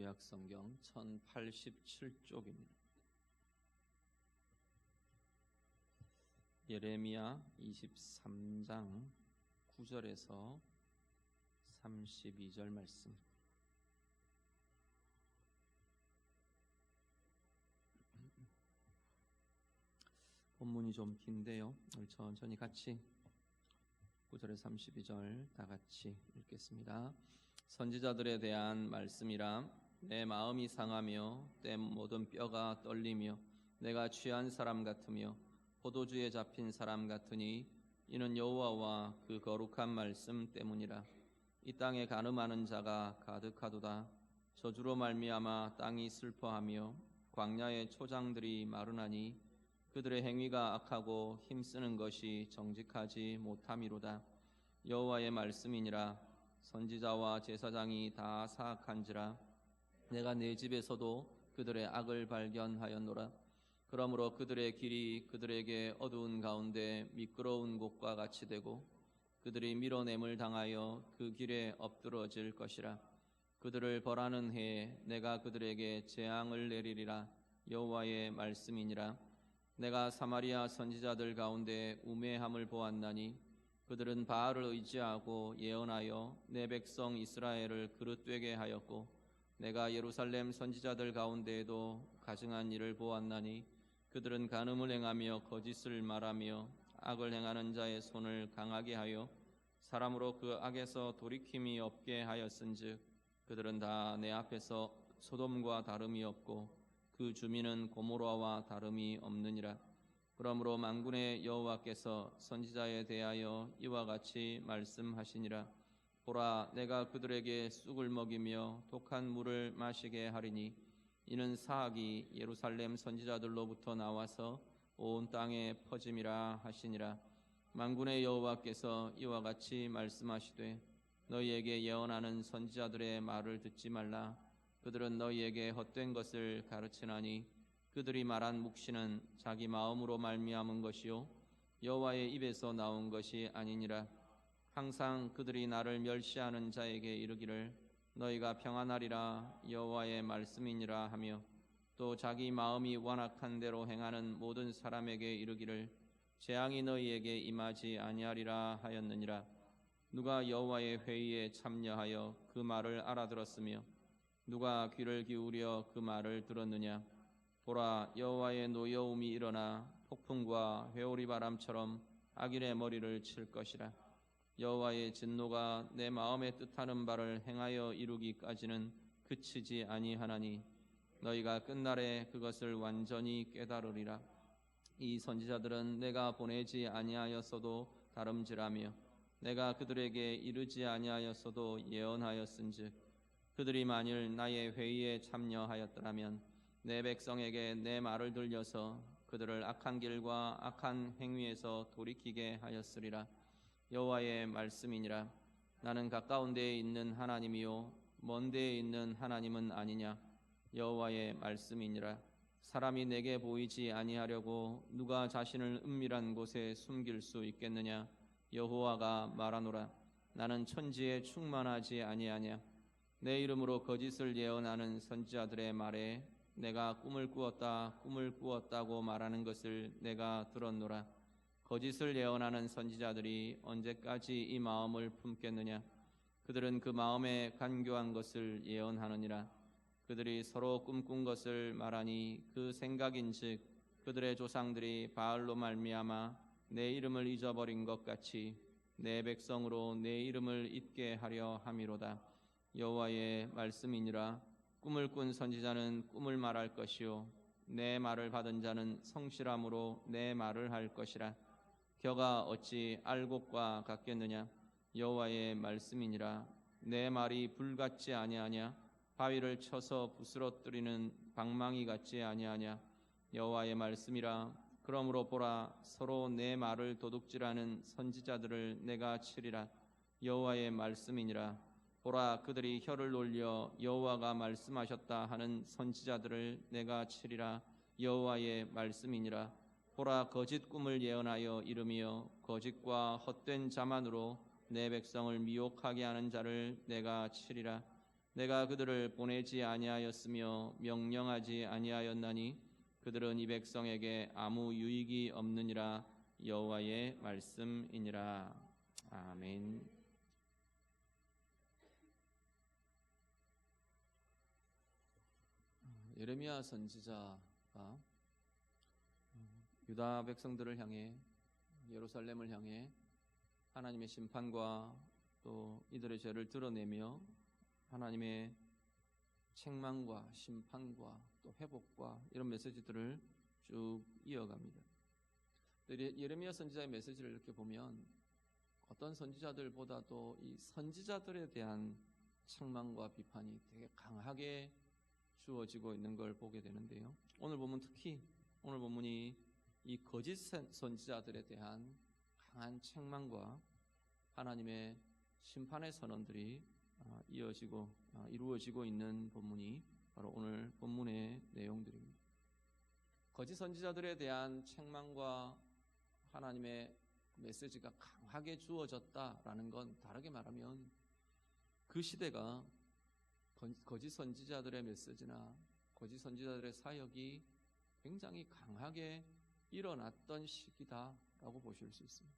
구약성경 1087쪽입니다. 예레미야 23장 9절에서 32절 말씀. 본문이 좀 긴데요. 우리 천천히 같이 9절에서 32절 다 같이 읽겠습니다. 선지자들에 대한 말씀이라. 내 마음이 상하며 내 모든 뼈가 떨리며 내가 취한 사람 같으며 포도주에 잡힌 사람 같으니 이는 여호와와 그 거룩한 말씀 때문이라. 이 땅에 간음하는 자가 가득하도다. 저주로 말미암아 땅이 슬퍼하며 광야의 초장들이 마르나니 그들의 행위가 악하고 힘쓰는 것이 정직하지 못함이로다. 여호와의 말씀이니라. 선지자와 제사장이 다 사악한지라. 내가 내 집에서도 그들의 악을 발견하였노라. 그러므로 그들의 길이 그들에게 어두운 가운데 미끄러운 곳과 같이 되고 그들이 밀어냄을 당하여 그 길에 엎드러질 것이라. 그들을 벌하는 해에 내가 그들에게 재앙을 내리리라. 여호와의 말씀이니라. 내가 사마리아 선지자들 가운데 우매함을 보았나니 그들은 바알을 의지하고 예언하여 내 백성 이스라엘을 그릇되게 하였고 내가 예루살렘 선지자들 가운데에도 가증한 일을 보았나니 그들은 간음을 행하며 거짓을 말하며 악을 행하는 자의 손을 강하게 하여 사람으로 그 악에서 돌이킴이 없게 하였은즉 그들은 다 내 앞에서 소돔과 다름이 없고 그 주민은 고모라와 다름이 없느니라. 그러므로 만군의 여호와께서 선지자에 대하여 이와 같이 말씀하시니라. 보라, 내가 그들에게 쑥을 먹이며 독한 물을 마시게 하리니 이는 사악이 예루살렘 선지자들로부터 나와서 온 땅에 퍼짐이라 하시니라. 만군의 여호와께서 이와 같이 말씀하시되 너희에게 예언하는 선지자들의 말을 듣지 말라. 그들은 너희에게 헛된 것을 가르치나니 그들이 말한 묵시는 자기 마음으로 말미암은 것이요 여호와의 입에서 나온 것이 아니니라. 항상 그들이 나를 멸시하는 자에게 이르기를 너희가 평안하리라 여호와의 말씀이니라 하며 또 자기 마음이 완악한 대로 행하는 모든 사람에게 이르기를 재앙이 너희에게 임하지 아니하리라 하였느니라. 누가 여호와의 회의에 참여하여 그 말을 알아들었으며 누가 귀를 기울여 그 말을 들었느냐. 보라, 여호와의 노여움이 일어나 폭풍과 회오리 바람처럼 악인의 머리를 칠 것이라. 여호와의 진노가 내 마음에 뜻하는 바를 행하여 이루기까지는 그치지 아니하나니 너희가 끝날에 그것을 완전히 깨달으리라. 이 선지자들은 내가 보내지 아니하였어도 다름질하며 내가 그들에게 이르지 아니하였어도 예언하였은즉 그들이 만일 나의 회의에 참여하였더라면 내 백성에게 내 말을 들려서 그들을 악한 길과 악한 행위에서 돌이키게 하였으리라. 여호와의 말씀이니라. 나는 가까운 데에 있는 하나님이요 먼 데에 있는 하나님은 아니냐. 여호와의 말씀이니라. 사람이 내게 보이지 아니하려고 누가 자신을 은밀한 곳에 숨길 수 있겠느냐. 여호와가 말하노라. 나는 천지에 충만하지 아니하냐. 내 이름으로 거짓을 예언하는 선지자들의 말에 내가 꿈을 꾸었다고 말하는 것을 내가 들었노라. 거짓을 예언하는 선지자들이 언제까지 이 마음을 품겠느냐. 그들은 그 마음에 간교한 것을 예언하느니라. 그들이 서로 꿈꾼 것을 말하니 그 생각인즉 그들의 조상들이 바알로 말미암아 내 이름을 잊어버린 것 같이 내 백성으로 내 이름을 잊게 하려 함이로다. 여호와의 말씀이니라. 꿈을 꾼 선지자는 꿈을 말할 것이요 내 말을 받은 자는 성실함으로 내 말을 할 것이라. 겨가 어찌 알곡과 같겠느냐. 여호와의 말씀이니라. 내 말이 불 같지 아니하냐. 바위를 쳐서 부스러뜨리는 방망이 같지 아니하냐. 여호와의 말씀이라. 그러므로 보라, 서로 내 말을 도둑질하는 선지자들을 내가 치리라. 여호와의 말씀이니라. 보라, 그들이 혀를 놀려 여호와가 말씀하셨다 하는 선지자들을 내가 치리라. 여호와의 말씀이니라. 보라, 거짓 꿈을 예언하여 이르며 거짓과 헛된 자만으로 내 백성을 미혹하게 하는 자를 내가 치리라. 내가 그들을 보내지 아니하였으며 명령하지 아니하였나니 그들은 이 백성에게 아무 유익이 없느니라. 여호와의 말씀이니라. 아멘. 예레미야 선지자가 유다 백성들을 향해, 예루살렘을 향해 하나님의 심판과 또 이들의 죄를 드러내며 하나님의 책망과 심판과 또 회복과 이런 메시지들을 쭉 이어갑니다. 예레미야 선지자의 메시지를 이렇게 보면 어떤 선지자들보다도 이 선지자들에 대한 책망과 비판이 되게 강하게 주어지고 있는 걸 보게 되는데요. 오늘 보면 특히 오늘 본문이 이 거짓 선지자들에 대한 강한 책망과 하나님의 심판의 선언들이 이루어지고 있는 본문이 바로 오늘 본문의 내용들입니다. 거짓 선지자들에 대한 책망과 하나님의 메시지가 강하게 주어졌다라는 건 다르게 말하면 그 시대가 거짓 선지자들의 메시지나 거짓 선지자들의 사역이 굉장히 강하게 일어났던 시기다라고 보실 수 있습니다.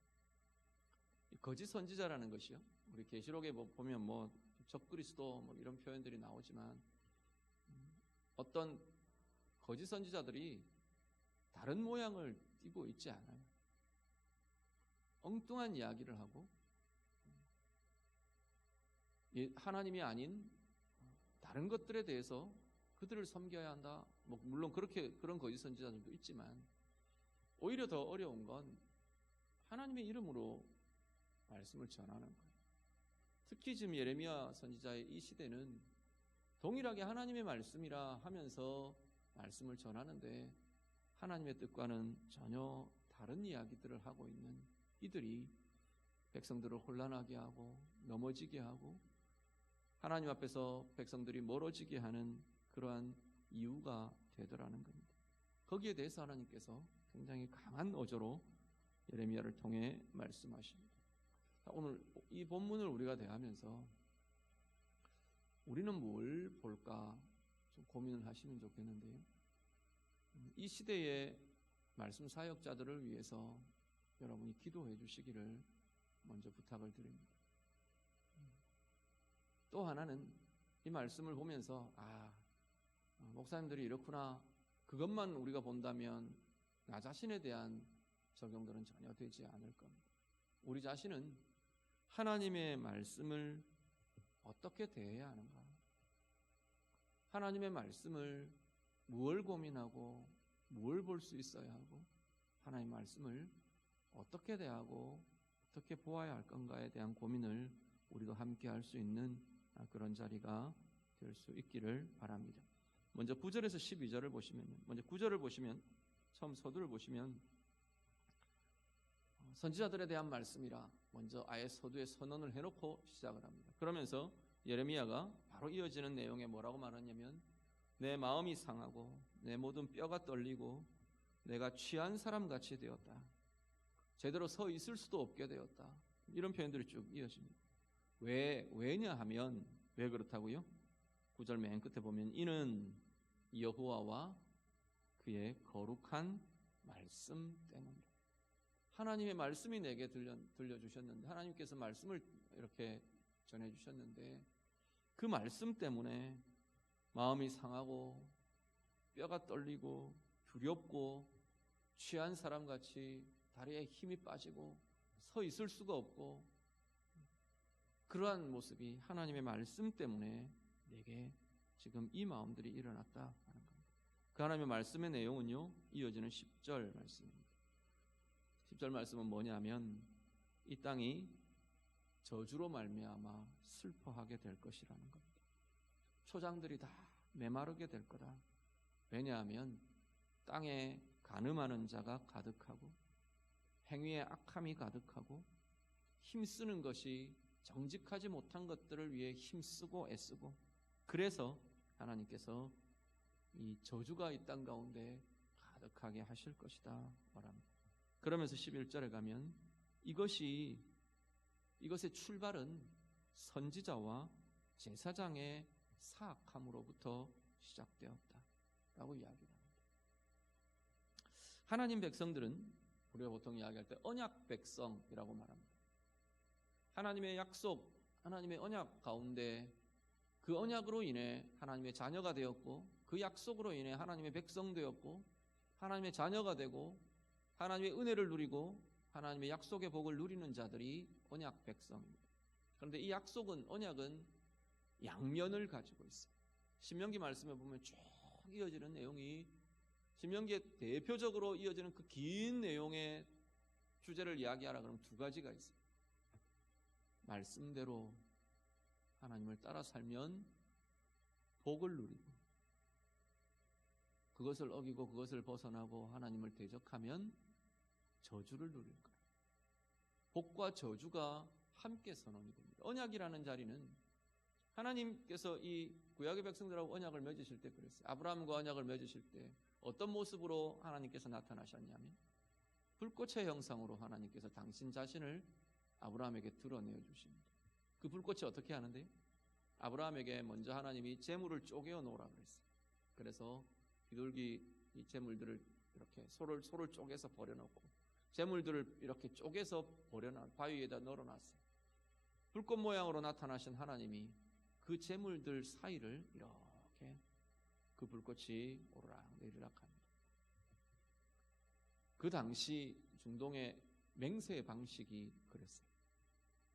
거짓 선지자라는 것이요, 우리 계시록에 보면 적그리스도 이런 표현들이 나오지만 어떤 거짓 선지자들이 다른 모양을 띠고 있지 않아요. 엉뚱한 이야기를 하고 하나님이 아닌 다른 것들에 대해서 그들을 섬겨야 한다. 물론 그런 거짓 선지자들도 있지만 오히려 더 어려운 건 하나님의 이름으로 말씀을 전하는 거예요. 특히 지금 예레미야 선지자의 이 시대는 동일하게 하나님의 말씀이라 하면서 말씀을 전하는데 하나님의 뜻과는 전혀 다른 이야기들을 하고 있는 이들이 백성들을 혼란하게 하고 넘어지게 하고 하나님 앞에서 백성들이 멀어지게 하는 그러한 이유가 되더라는 겁니다. 거기에 대해서 하나님께서 굉장히 강한 어조로 예레미야를 통해 말씀하십니다. 오늘 이 본문을 우리가 대하면서 우리는 뭘 볼까 좀 고민을 하시면 좋겠는데요. 이 시대의 말씀 사역자들을 위해서 여러분이 기도해 주시기를 먼저 부탁을 드립니다. 또 하나는 이 말씀을 보면서 목사님들이 이렇구나, 그것만 우리가 본다면 나 자신에 대한 적용들은 전혀 되지 않을 겁니다. 우리 자신은 하나님의 말씀을 어떻게 대해야 하는가? 하나님의 말씀을 무엇을 고민하고 무엇을 볼 수 있어야 하고 하나님의 말씀을 어떻게 대하고 어떻게 보아야 할 건가에 대한 고민을 우리도 함께 할 수 있는 그런 자리가 될 수 있기를 바랍니다. 먼저 9절에서 12절을 보시면, 먼저 9절을 보시면, 처음 서두를 보시면 선지자들에 대한 말씀이라 먼저 아예 서두에 선언을 해놓고 시작을 합니다. 그러면서 예레미야가 바로 이어지는 내용에 뭐라고 말하냐면 내 마음이 상하고 내 모든 뼈가 떨리고 내가 취한 사람같이 되었다. 제대로 서 있을 수도 없게 되었다. 이런 표현들이 쭉 이어집니다. 왜냐 하면 왜 그렇다고요? 9절 맨 끝에 보면 이는 여호와와 그의 거룩한 말씀 때문이다. 하나님의 말씀이 내게 들려주셨는데, 하나님께서 말씀을 이렇게 전해주셨는데 그 말씀 때문에 마음이 상하고 뼈가 떨리고 두렵고 취한 사람같이 다리에 힘이 빠지고 서 있을 수가 없고, 그러한 모습이 하나님의 말씀 때문에 내게 지금 이 마음들이 일어났다 하는 겁니다. 그 하나님의 말씀의 내용은요, 이어지는 10절 말씀입니다. 10절 말씀은 뭐냐면 이 땅이 저주로 말미암아 슬퍼하게 될 것이라는 겁니다. 초장들이 다 메마르게 될 거다. 왜냐하면 땅에 간음하는 자가 가득하고 행위에 악함이 가득하고 힘쓰는 것이 정직하지 못한 것들을 위해 힘쓰고 애쓰고, 그래서 하나님께서 이 저주가 이 땅 가운데 가득하게 하실 것이다 말합니다. 그러면서 11절에 가면 이것의 출발은 선지자와 제사장의 사악함으로부터 시작되었다라고 이야기합니다. 하나님 백성들은 우리가 보통 이야기할 때 언약 백성이라고 말합니다. 하나님의 약속, 하나님의 언약 가운데 그 언약으로 인해 하나님의 자녀가 되었고, 그 약속으로 인해 하나님의 백성 되었고, 하나님의 자녀가 되고 하나님의 은혜를 누리고 하나님의 약속의 복을 누리는 자들이 언약 백성입니다. 그런데 이 약속은, 언약은 양면을 가지고 있어요. 신명기 말씀에 보면 쭉 이어지는 내용이, 신명기에 대표적으로 이어지는 그 긴 내용의 주제를 이야기하라 그러면 두 가지가 있어요. 말씀대로 하나님을 따라 살면 복을 누리고, 그것을 어기고 그것을 벗어나고 하나님을 대적하면 저주를 누릴 거예요. 복과 저주가 함께 선언이 됩니다. 언약이라는 자리는 하나님께서 이 구약의 백성들하고 언약을 맺으실 때 그랬어요. 아브라함과 언약을 맺으실 때 어떤 모습으로 하나님께서 나타나셨냐면, 불꽃의 형상으로 하나님께서 당신 자신을 아브라함에게 드러내어 주십니다. 그 불꽃이 어떻게 하는데요? 아브라함에게 먼저 하나님이 재물을 쪼개어 놓으라 그랬어요. 그래서 비둘기 이 재물들을 이렇게 소를 쪼개서 버려놓고, 재물들을 이렇게 쪼개서 바위에다 널어놨어요. 불꽃 모양으로 나타나신 하나님이 그 재물들 사이를 이렇게 그 불꽃이 오르락 내리락 합니다. 그 당시 중동의 맹세 방식이 그랬어요.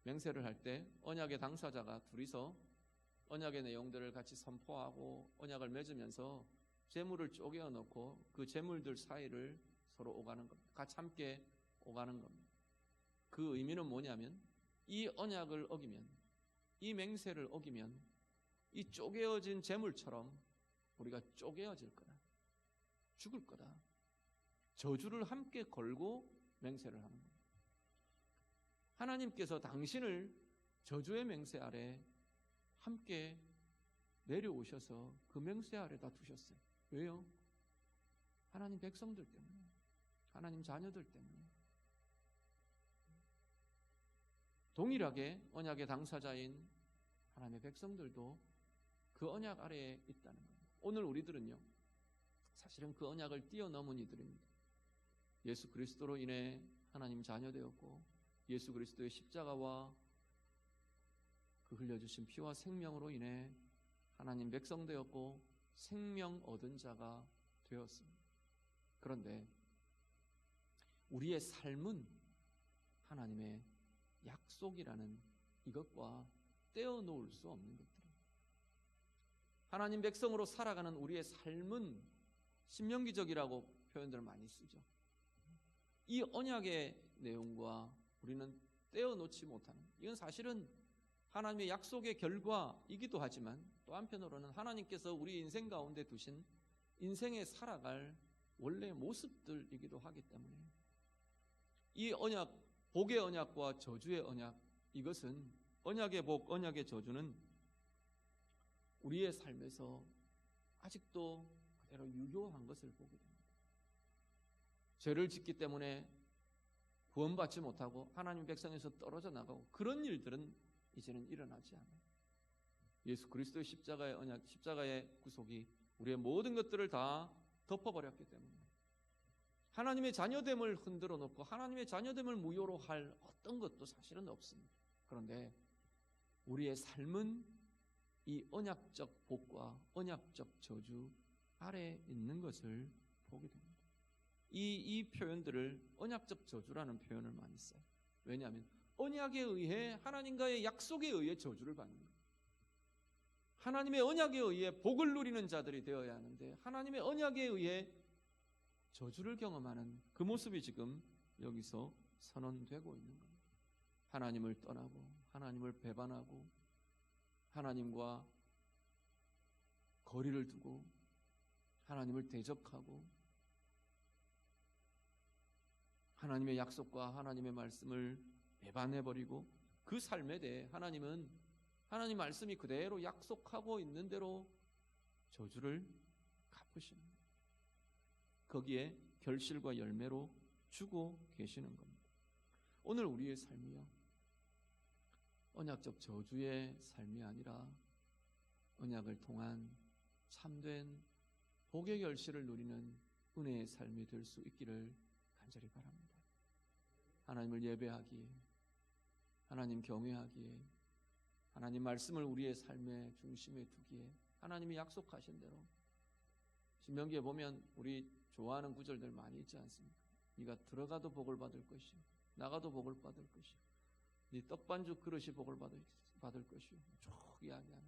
맹세를 할 때 언약의 당사자가 둘이서 언약의 내용들을 같이 선포하고 언약을 맺으면서 재물을 쪼개어 놓고 그 재물들 사이를 서로 오가는 겁니다. 같이 함께 오가는 겁니다. 그 의미는 뭐냐면, 이 언약을 어기면, 이 맹세를 어기면 이 쪼개어진 재물처럼 우리가 쪼개어질 거다, 죽을 거다, 저주를 함께 걸고 맹세를 하는 겁니다. 하나님께서 당신을 저주의 맹세 아래 함께 내려오셔서 그 맹세 아래다 두셨어요. 왜요? 하나님 백성들 때문에, 하나님 자녀들 때문에. 동일하게 언약의 당사자인 하나님의 백성들도 그 언약 아래에 있다는 겁니다. 오늘 우리들은요, 사실은 그 언약을 뛰어넘은 이들입니다. 예수 그리스도로 인해 하나님 자녀 되었고, 예수 그리스도의 십자가와 그 흘려주신 피와 생명으로 인해 하나님 백성 되었고 생명 얻은 자가 되었습니다. 그런데 우리의 삶은 하나님의 약속이라는 이것과 떼어놓을 수 없는 것들입니다. 하나님 백성으로 살아가는 우리의 삶은 신명기적이라고 표현들을 많이 쓰죠. 이 언약의 내용과 우리는 떼어놓지 못하는, 이건 사실은 하나님의 약속의 결과이기도 하지만 또 한편으로는 하나님께서 우리 인생 가운데 두신 인생에 살아갈 원래 모습들이기도 하기 때문에, 이 언약, 복의 언약과 저주의 언약, 이것은 언약의 복, 언약의 저주는 우리의 삶에서 아직도 그대로 유효한 것을 보게 됩니다. 죄를 짓기 때문에 구원받지 못하고 하나님 백성에서 떨어져 나가고 그런 일들은 이제는 일어나지 않아요. 예수 그리스도의 십자가의 언약, 십자가의 구속이 우리의 모든 것들을 다 덮어버렸기 때문에 하나님의 자녀됨을 흔들어 놓고 하나님의 자녀됨을 무효로 할 어떤 것도 사실은 없습니다. 그런데 우리의 삶은 이 언약적 복과 언약적 저주 아래에 있는 것을 보게 됩니다. 이 표현들을 언약적 저주라는 표현을 많이 써요. 왜냐하면 언약에 의해, 하나님과의 약속에 의해 저주를 받는 거예요. 하나님의 언약에 의해 복을 누리는 자들이 되어야 하는데 하나님의 언약에 의해 저주를 경험하는 그 모습이 지금 여기서 선언되고 있는 겁니다. 하나님을 떠나고 하나님을 배반하고 하나님과 거리를 두고 하나님을 대적하고 하나님의 약속과 하나님의 말씀을 배반해버리고 그 삶에 대해 하나님은 하나님 말씀이 그대로 약속하고 있는 대로 저주를 갚으십니다. 거기에 결실과 열매로 주고 계시는 겁니다. 오늘 우리의 삶이요, 언약적 저주의 삶이 아니라 언약을 통한 참된 복의 결실을 누리는 은혜의 삶이 될 수 있기를 간절히 바랍니다. 하나님을 예배하기에, 하나님 경외하기에, 하나님 말씀을 우리의 삶의 중심에 두기에 하나님이 약속하신 대로, 신명기에 보면 우리 좋아하는 구절들 많이 있지 않습니까? 네가 들어가도 복을 받을 것이요 나가도 복을 받을 것이요 네 떡반죽 그릇이 복을 받을 것이요 쭉 이야기하는,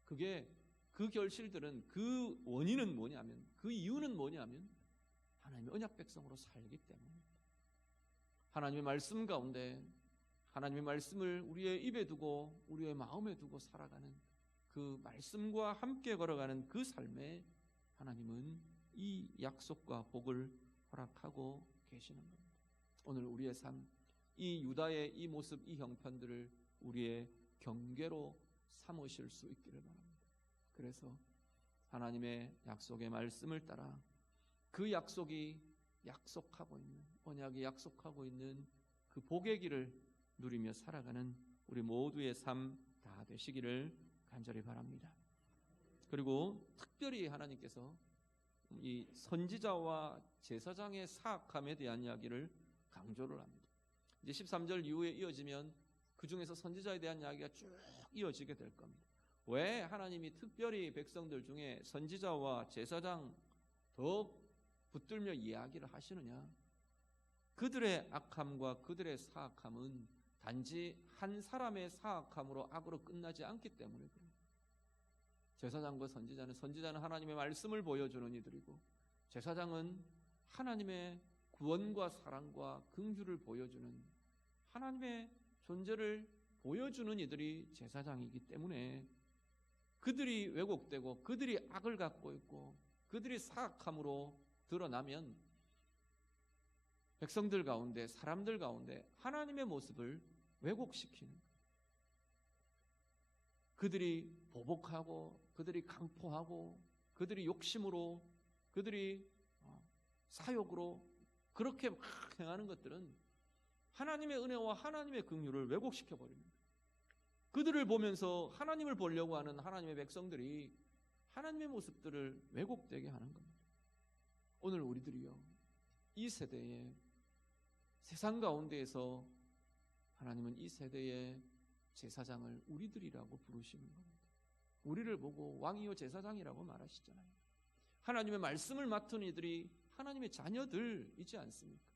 그게 그 결실들은, 그 원인은 뭐냐면, 그 이유는 뭐냐면 하나님의 언약 백성으로 살기 때문입니다. 하나님의 말씀 가운데 하나님의 말씀을 우리의 입에 두고 우리의 마음에 두고 살아가는, 그 말씀과 함께 걸어가는 그 삶에 하나님은 이 약속과 복을 허락하고 계시는 겁니다. 오늘 우리의 삶, 이 유다의 이 모습, 이 형편들을 우리의 경계로 삼으실 수 있기를 바랍니다. 그래서 하나님의 약속의 말씀을 따라 그 약속이 약속하고 있는, 언약이 약속하고 있는 그 복의 길을 누리며 살아가는 우리 모두의 삶 다 되시기를 간절히 바랍니다. 그리고 특별히 하나님께서 이 선지자와 제사장의 사악함에 대한 이야기를 강조를 합니다. 이제 13절 이후에 이어지면 그 중에서 선지자에 대한 이야기가 쭉 이어지게 될 겁니다. 왜 하나님이 특별히 백성들 중에 선지자와 제사장 더 붙들며 이야기를 하시느냐? 그들의 악함과 그들의 사악함은 단지 한 사람의 사악함으로 악으로 끝나지 않기 때문에 그래요. 제사장과 선지자는 하나님의 말씀을 보여주는 이들이고, 제사장은 하나님의 구원과 사랑과 긍휼을 보여주는, 하나님의 존재를 보여주는 이들이 제사장이기 때문에 그들이 왜곡되고 그들이 악을 갖고 있고 그들이 사악함으로 드러나면 백성들 가운데, 사람들 가운데 하나님의 모습을 왜곡시키는, 그들이 보복하고 그들이 강포하고 그들이 욕심으로 그들이 사욕으로 그렇게 막 행하는 것들은 하나님의 은혜와 하나님의 긍휼을 왜곡시켜 버립니다. 그들을 보면서 하나님을 보려고 하는 하나님의 백성들이 하나님의 모습들을 왜곡되게 하는 겁니다. 오늘 우리들이요, 이 세대에, 세상 가운데에서 하나님은 이 세대의 제사장을 우리들이라고 부르시는 겁니다. 우리를 보고 왕이요 제사장이라고 말하시잖아요. 하나님의 말씀을 맡은 이들이 하나님의 자녀들이지 않습니까?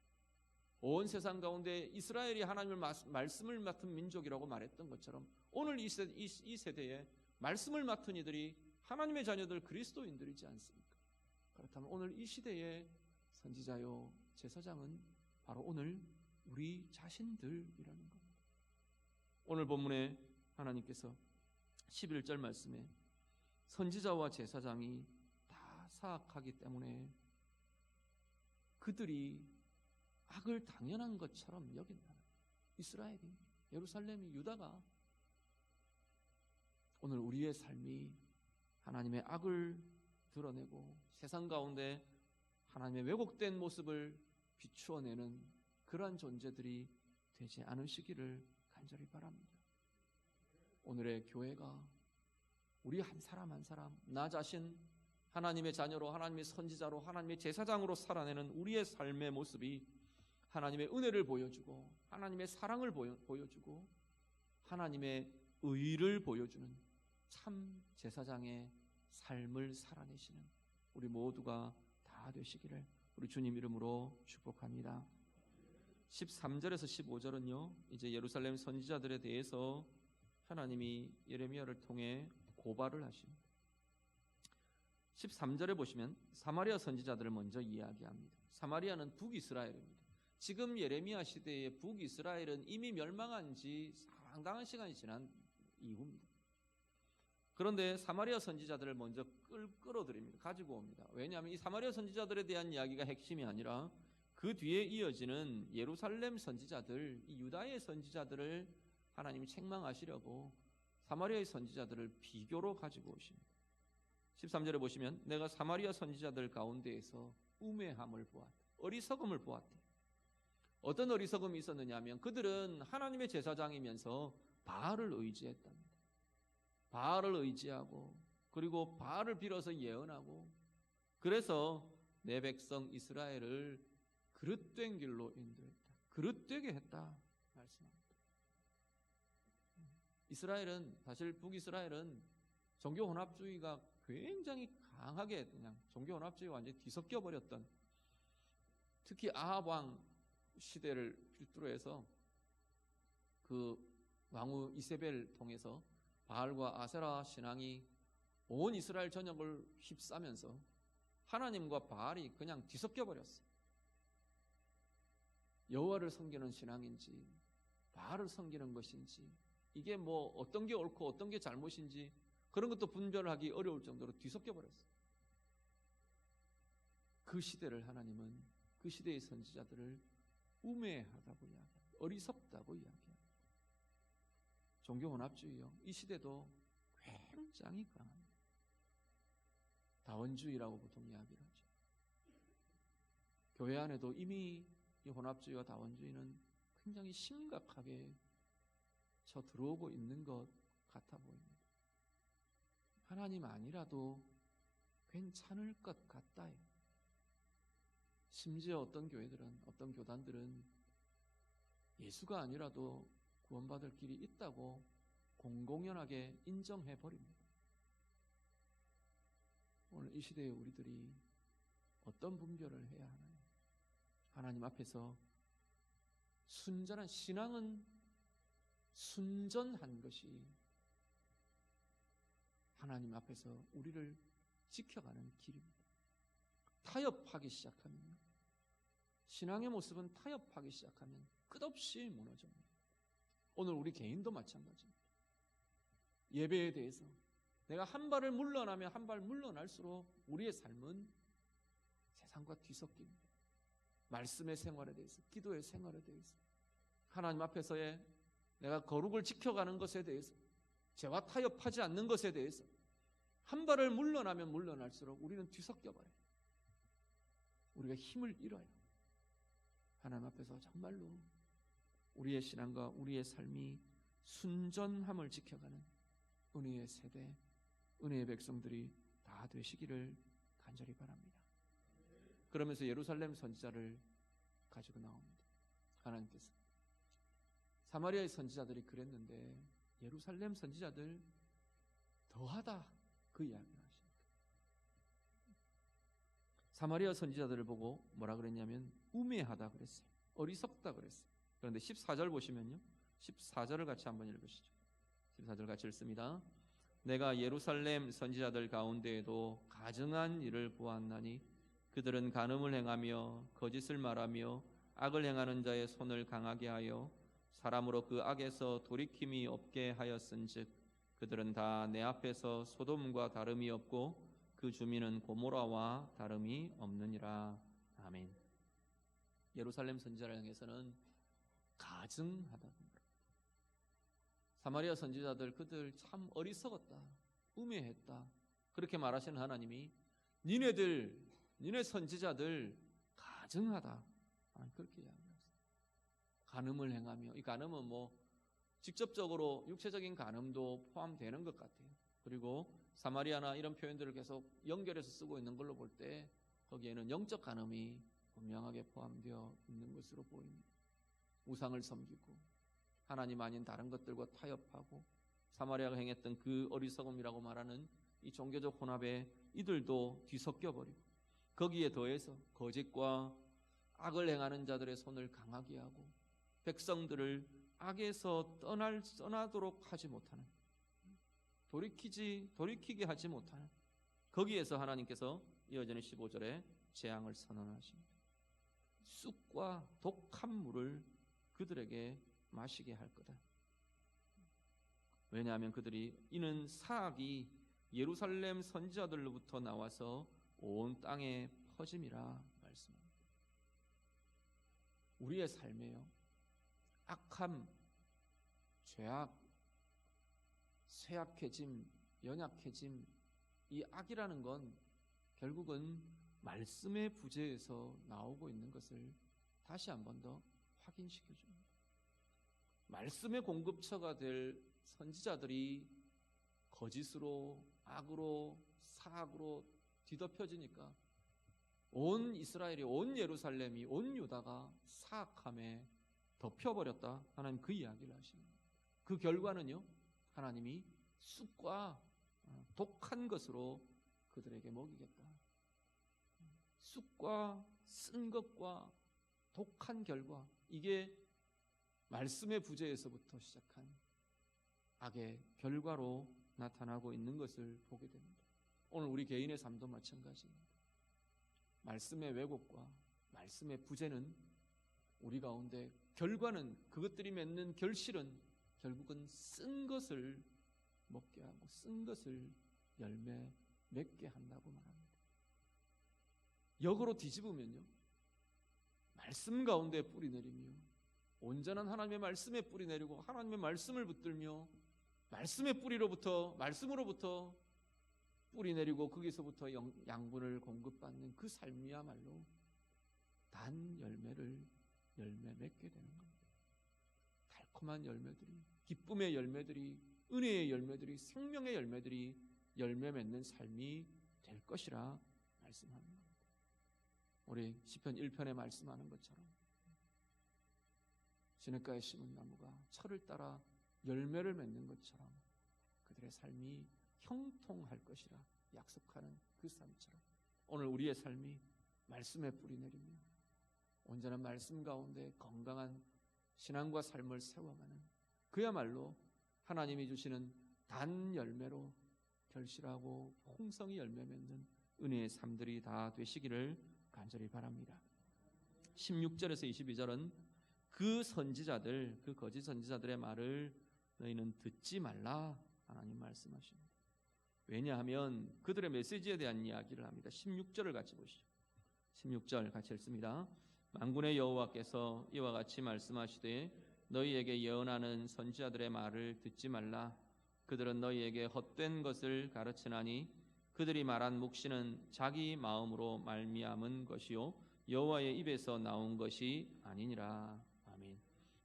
온 세상 가운데 이스라엘이 하나님의 말씀을 맡은 민족이라고 말했던 것처럼 오늘 이 세대에 말씀을 맡은 이들이 하나님의 자녀들, 그리스도인들이지 않습니까? 그렇다면 오늘 이 시대의 선지자요 제사장은 바로 오늘 우리 자신들이라는 겁니다. 오늘 본문에 하나님께서 11절 말씀에 선지자와 제사장이 다 사악하기 때문에 그들이 악을 당연한 것처럼 여긴다. 이스라엘이, 예루살렘이, 유다가, 오늘 우리의 삶이 하나님의 악을 드러내고 세상 가운데 하나님의 왜곡된 모습을 비추어내는 그러한 존재들이 되지 않으시기를 간절히 바랍니다. 오늘의 교회가 우리 한 사람 한 사람, 나 자신 하나님의 자녀로, 하나님의 선지자로, 하나님의 제사장으로 살아내는 우리의 삶의 모습이 하나님의 은혜를 보여주고 하나님의 사랑을 보여주고 하나님의 의를 보여주는 참 제사장의 삶을 살아내시는 우리 모두가 다 되시기를 우리 주님 이름으로 축복합니다. 13절에서 15절은요, 이제 예루살렘 선지자들에 대해서 하나님이 예레미야를 통해 고발을 하십니다. 13절에 보시면 사마리아 선지자들을 먼저 이야기합니다. 사마리아는 북이스라엘입니다. 지금 예레미야 시대의 북이스라엘은 이미 멸망한 지 상당한 시간이 지난 이후입니다. 그런데 사마리아 선지자들을 먼저 끌어들입니다. 가지고 옵니다. 왜냐하면 이 사마리아 선지자들에 대한 이야기가 핵심이 아니라 그 뒤에 이어지는 예루살렘 선지자들, 이 유다의 선지자들을 하나님이 책망하시려고 사마리아의 선지자들을 비교로 가지고 오십니다. 13절에 보시면 내가 사마리아 선지자들 가운데에서 우매함을 보았다. 어리석음을 보았다. 어떤 어리석음이 있었느냐 하면 그들은 하나님의 제사장이면서 바알을 의지했답니다. 바알을 의지하고 그리고 바알을 빌어서 예언하고, 그래서 내 백성 이스라엘을 그릇된 길로 인도했다. 그릇되게 했다 말씀합니다. 이스라엘은, 사실 북이스라엘은 종교혼합주의가 굉장히 강하게 그냥 종교혼합주의가 완전히 뒤섞여 버렸던, 특히 아합 왕 시대를 필두로 해서 그 왕후 이세벨 통해서 바알과 아세라 신앙이 온 이스라엘 전역을 휩싸면서 하나님과 바알이 그냥 뒤섞여 버렸어요. 여호와를 섬기는 신앙인지 바알을 섬기는 것인지, 이게 뭐 어떤 게 옳고 어떤 게 잘못인지 그런 것도 분별하기 어려울 정도로 뒤섞여 버렸어요. 그 시대를 하나님은, 그 시대의 선지자들을 우매하다고 이야기합니다. 어리석다고 이야기합니다. 종교혼합주의요, 이 시대도 굉장히 강합니다. 다원주의라고 보통 이야기를 하죠. 교회 안에도 이미 이 혼합주의와 다원주의는 굉장히 심각하게 쳐 들어오고 있는 것 같아 보입니다. 하나님 아니라도 괜찮을 것 같다. 심지어 어떤 교회들은, 어떤 교단들은 예수가 아니라도 구원받을 길이 있다고 공공연하게 인정해 버립니다. 오늘 이 시대에 우리들이 어떤 분별을 해야 하나요? 하나님 앞에서 순전한 신앙은 순전한 것이 하나님 앞에서 우리를 지켜가는 길입니다. 타협하기 시작하면요, 신앙의 모습은 타협하기 시작하면 끝없이 무너집니다. 오늘 우리 개인도 마찬가지입니다. 예배에 대해서 내가 한 발을 물러나면 한 발 물러날수록 우리의 삶은 세상과 뒤섞입니다. 말씀의 생활에 대해서, 기도의 생활에 대해서, 하나님 앞에서의 내가 거룩을 지켜가는 것에 대해서, 죄와 타협하지 않는 것에 대해서 한 발을 물러나면 물러날수록 우리는 뒤섞여버려요. 우리가 힘을 잃어요. 하나님 앞에서 정말로 우리의 신앙과 우리의 삶이 순전함을 지켜가는 은혜의 세대, 은혜의 백성들이 다 되시기를 간절히 바랍니다. 그러면서 예루살렘 선지자를 가지고 나옵니다. 하나님께서 사마리아의 선지자들이 그랬는데 예루살렘 선지자들 더하다, 그 이야기를 하십니다. 사마리아 선지자들을 보고 뭐라 그랬냐면 우매하다 그랬어요. 어리석다 그랬어요. 그런데 14절 보시면요, 14절을 같이 한번 읽으시죠. 14절 같이 읽습니다. 내가 예루살렘 선지자들 가운데에도 가증한 일을 보았나니 그들은 간음을 행하며 거짓을 말하며 악을 행하는 자의 손을 강하게 하여 사람으로 그 악에서 돌이킴이 없게 하였은즉 그들은 다 내 앞에서 소돔과 다름이 없고 그 주민은 고모라와 다름이 없느니라. 아멘. 예루살렘 선지자를 향해서는 가증하다. 사마리아 선지자들 그들 참 어리석었다, 우매했다, 그렇게 말하시는 하나님이 니네 선지자들 가증하다, 그렇게 이야기합니다. 간음을 행하며, 이 간음은 뭐 직접적으로 육체적인 간음도 포함되는 것 같아요. 그리고 사마리아나 이런 표현들을 계속 연결해서 쓰고 있는 걸로 볼 때 거기에는 영적 간음이 분명하게 포함되어 있는 것으로 보입니다. 우상을 섬기고 하나님 아닌 다른 것들과 타협하고 사마리아가 행했던 그 어리석음이라고 말하는 이 종교적 혼합에 이들도 뒤섞여 버리고, 거기에 더해서 거짓과 악을 행하는 자들의 손을 강하게 하고 백성들을 악에서 떠나도록 하지 못하는, 돌이키게 하지 못하는, 거기에서 하나님께서 이어지는 15절에 재앙을 선언하십니다. 쑥과 독한 물을 그들에게 마시게 할 거다. 왜냐하면 이는 사악이 예루살렘 선지자들로부터 나와서 온 땅에 퍼짐이라 말씀합니다. 우리의 삶에요, 악함, 죄악, 쇠약해짐, 연약해짐, 이 악이라는 건 결국은 말씀의 부재에서 나오고 있는 것을 다시 한 번 더 확인시켜줍니다. 말씀의 공급처가 될 선지자들이 거짓으로 악으로 사악으로 뒤덮여지니까 온 이스라엘이, 온 예루살렘이, 온 유다가 사악함에 덮여버렸다. 하나님 그 이야기를 하십니다. 그 결과는요, 하나님이 쑥과 독한 것으로 그들에게 먹이겠다. 쑥과 쓴 것과 독한 결과, 이게 말씀의 부재에서부터 시작한 악의 결과로 나타나고 있는 것을 보게 됩니다. 오늘 우리 개인의 삶도 마찬가지입니다. 말씀의 왜곡과 말씀의 부재는 우리 가운데 결과는, 그것들이 맺는 결실은 결국은 쓴 것을 먹게 하고 쓴 것을 열매 맺게 한다고 말합니다. 역으로 뒤집으면요, 말씀 가운데 뿌리 내리며 온전한 하나님의 말씀에 뿌리 내리고 하나님의 말씀을 붙들며 말씀의 뿌리로부터, 말씀으로부터 뿌리 내리고 거기서부터 양분을 공급받는 그 삶이야말로 단 열매 맺게 되는 겁니다. 달콤한 열매들이, 기쁨의 열매들이, 은혜의 열매들이, 생명의 열매들이 열매 맺는 삶이 될 것이라 말씀하는 겁니다. 우리 시편 1편에 말씀하는 것처럼 시냇가에 심은 나무가 철을 따라 열매를 맺는 것처럼 그들의 삶이 형통할 것이라 약속하는 그 삶처럼 오늘 우리의 삶이 말씀에 뿌리 내리며 온전한 말씀 가운데 건강한 신앙과 삶을 세워가는, 그야말로 하나님이 주시는 단 열매로 결실하고 풍성히 열매 맺는 은혜의 삶들이 다 되시기를 간절히 바랍니다. 16절에서 22절은 그 선지자들, 그 거짓 선지자들의 말을 너희는 듣지 말라 하나님 말씀하십니다. 왜냐하면 그들의 메시지에 대한 이야기를 합니다. 16절을 같이 보시죠. 16절 같이 읽습니다. 만군의 여호와께서 이와 같이 말씀하시되 너희에게 예언하는 선지자들의 말을 듣지 말라. 그들은 너희에게 헛된 것을 가르치나니 그들이 말한 묵시는 자기 마음으로 말미암은 것이요 여호와의 입에서 나온 것이 아니니라. 아멘.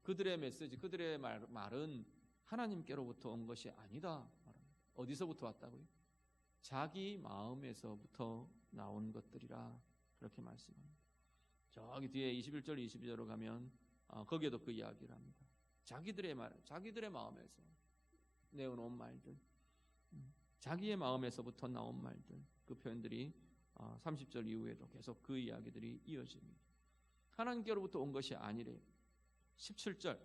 그들의 메시지, 그들의 말은 하나님께로부터 온 것이 아니다. 어디서부터 왔다고요? 자기 마음에서부터 나온 것들이라 그렇게 말씀합니다. 저기 뒤에 21절 22절로 가면 거기에도 그 이야기를 합니다. 자기들의 말, 자기들의 마음에서 내어놓은 말들, 자기의 마음에서부터 나온 말들, 그 표현들이 30절 이후에도 계속 그 이야기들이 이어집니다. 하나님께로부터 온 것이 아니래요. 17절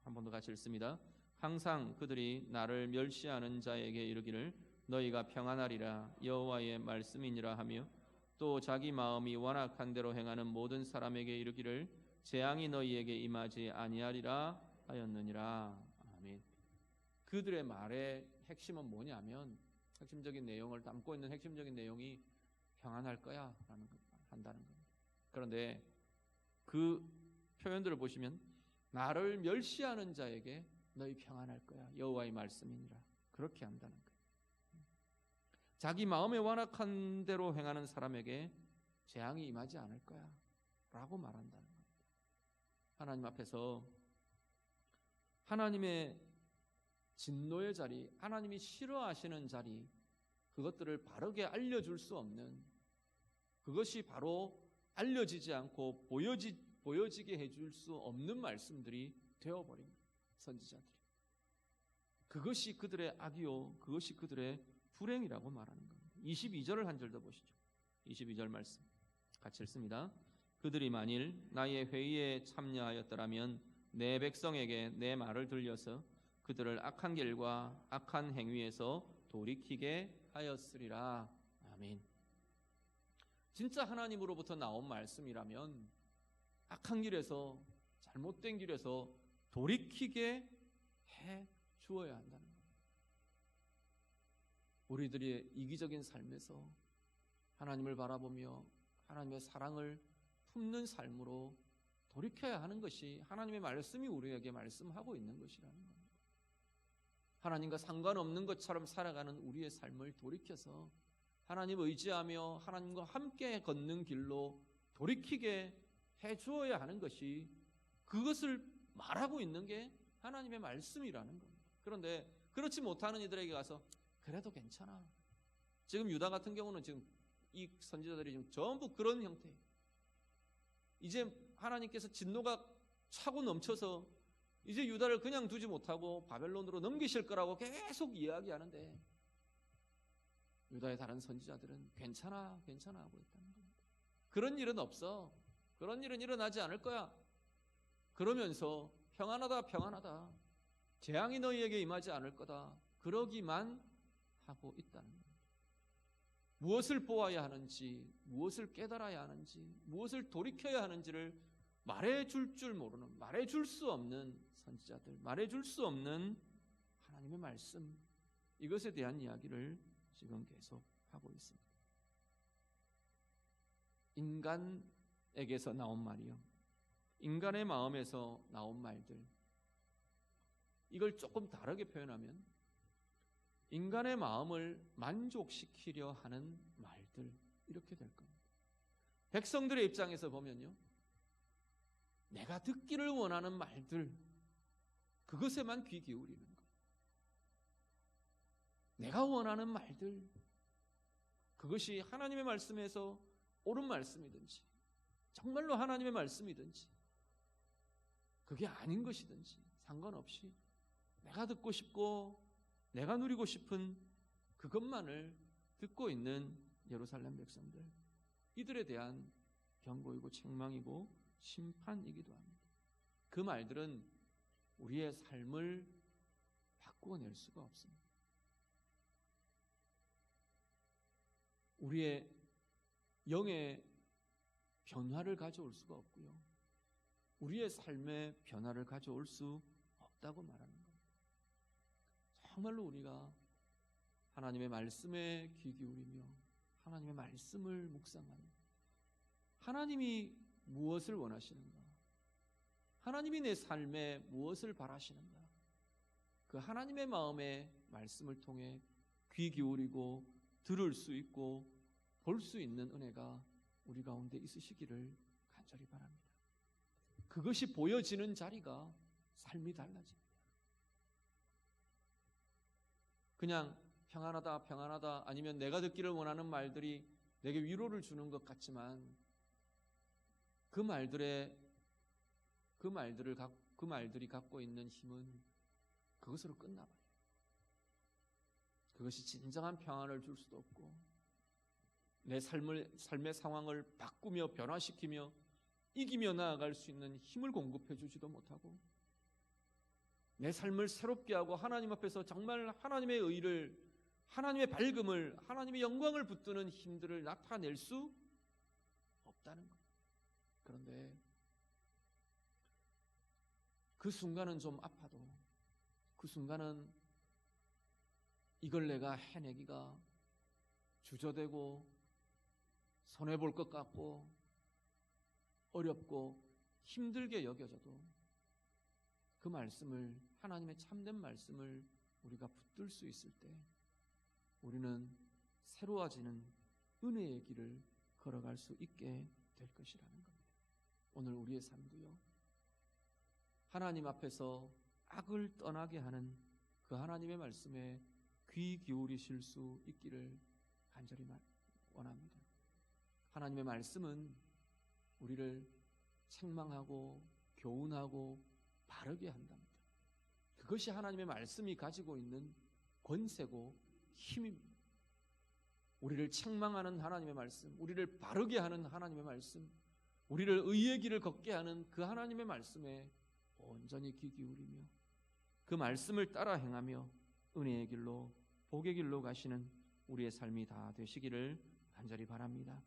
한 번 더 같이 읽습니다. 항상 그들이 나를 멸시하는 자에게 이르기를 너희가 평안하리라 여호와의 말씀이니라 하며 또 자기 마음이 완악한 대로 행하는 모든 사람에게 이르기를 재앙이 너희에게 임하지 아니하리라 하였느니라. 아멘. 그들의 말의 핵심은 뭐냐면, 핵심적인 내용을 담고 있는 핵심적인 내용이 평안할 거야 라는 것, 한다는 겁니다. 그런데 그 표현들을 보시면 나를 멸시하는 자에게 너희 평안할 거야 여호와의 말씀이니라 그렇게 한다는 거예요. 자기 마음에 완악한 대로 행하는 사람에게 재앙이 임하지 않을 거야 라고 말한다는 겁니다. 하나님 앞에서 하나님의 진노의 자리, 하나님이 싫어하시는 자리, 그것들을 바르게 알려줄 수 없는, 그것이 바로 알려지지 않고 보여지게 해줄 수 없는 말씀들이 되어버립니다. 선지자들이. 그것이 그들의 악이요 그것이 그들의 불행이라고 말하는 겁니다. 22절을 한 절 더 보시죠. 22절 말씀 같이 읽습니다. 그들이 만일 나의 회의에 참여하였더라면 내 백성에게 내 말을 들려서 그들을 악한 길과 악한 행위에서 돌이키게 하였으리라. 아멘. 진짜 하나님으로부터 나온 말씀이라면 악한 길에서, 잘못된 길에서 돌이키게 해 주어야 한다는 겁니다. 우리들의 이기적인 삶에서 하나님을 바라보며 하나님의 사랑을 품는 삶으로 돌이켜야 하는 것이 하나님의 말씀이 우리에게 말씀하고 있는 것이라는 겁니다. 하나님과 상관없는 것처럼 살아가는 우리의 삶을 돌이켜서 하나님 의지하며 하나님과 함께 걷는 길로 돌이키게 해 주어야 하는 것이, 그것을 말하고 있는 게 하나님의 말씀이라는 겁니다. 그런데 그렇지 못하는 이들에게 가서 그래도 괜찮아. 지금 유다 같은 경우는 지금 이 선지자들이 지금 전부 그런 형태예요. 이제 하나님께서 진노가 차고 넘쳐서 이제 유다를 그냥 두지 못하고 바벨론으로 넘기실 거라고 계속 이야기하는데 유다의 다른 선지자들은 괜찮아 하고 있다는 겁니다. 그런 일은 없어. 그런 일은 일어나지 않을 거야. 그러면서 평안하다. 재앙이 너희에게 임하지 않을 거다. 그러기만 하고 있다는 겁니다. 무엇을 보아야 하는지, 무엇을 깨달아야 하는지, 무엇을 돌이켜야 하는지를 말해줄 줄 모르는, 말해줄 수 없는 선지자들, 말해줄 수 없는 하나님의 말씀, 이것에 대한 이야기를 지금 계속 하고 있습니다. 인간에게서 나온 말이요, 인간의 마음에서 나온 말들, 이걸 조금 다르게 표현하면 인간의 마음을 만족시키려 하는 말들, 이렇게 될 겁니다. 백성들의 입장에서 보면요, 내가 듣기를 원하는 말들, 그것에만 귀 기울이는 것. 내가 원하는 말들, 그것이 하나님의 말씀에서 옳은 말씀이든지 정말로 하나님의 말씀이든지 그게 아닌 것이든지 상관없이 내가 듣고 싶고 내가 누리고 싶은 그것만을 듣고 있는 예루살렘 백성들, 이들에 대한 경고이고 책망이고 심판이기도 합니다. 그 말들은 우리의 삶을 바꾸어낼 수가 없습니다. 우리의 영의 변화를 가져올 수가 없고요, 우리의 삶의 변화를 가져올 수 없다고 말하는 겁니다. 정말로 우리가 하나님의 말씀에 귀 기울이며 하나님의 말씀을 묵상하며 하나님이 무엇을 원하시는가, 하나님이 내 삶에 무엇을 바라시는가, 그 하나님의 마음의 말씀을 통해 귀 기울이고 들을 수 있고 볼 수 있는 은혜가 우리 가운데 있으시기를 간절히 바랍니다. 그것이 보여지는 자리가 삶이 달라집니다. 그냥 평안하다 아니면 내가 듣기를 원하는 말들이 내게 위로를 주는 것 같지만 그 말들이 갖고 있는 힘은 그것으로 끝나버려요. 그것이 진정한 평안을 줄 수도 없고 내 삶의 상황을 바꾸며 변화시키며 이기며 나아갈 수 있는 힘을 공급해 주지도 못하고 내 삶을 새롭게 하고 하나님 앞에서 정말 하나님의 의를, 하나님의 밝음을, 하나님의 영광을 붙드는 힘들을 나타낼 수 없다는 것. 그런데 그 순간은 좀 아파도, 그 순간은 이걸 내가 해내기가 주저되고 손해볼 것 같고 어렵고 힘들게 여겨져도 그 말씀을, 하나님의 참된 말씀을 우리가 붙들 수 있을 때 우리는 새로워지는 은혜의 길을 걸어갈 수 있게 될 것이라는 겁니다. 오늘 우리의 삶도요, 하나님 앞에서 악을 떠나게 하는 그 하나님의 말씀에 귀 기울이실 수 있기를 간절히 원합니다. 하나님의 말씀은 우리를 책망하고 교훈하고 바르게 한답니다. 그것이 하나님의 말씀이 가지고 있는 권세고 힘입니다. 우리를 책망하는 하나님의 말씀, 우리를 바르게 하는 하나님의 말씀, 우리를 의의 길을 걷게 하는 그 하나님의 말씀에 온전히 귀 기울이며 그 말씀을 따라 행하며 은혜의 길로, 복의 길로 가시는 우리의 삶이 다 되시기를 간절히 바랍니다.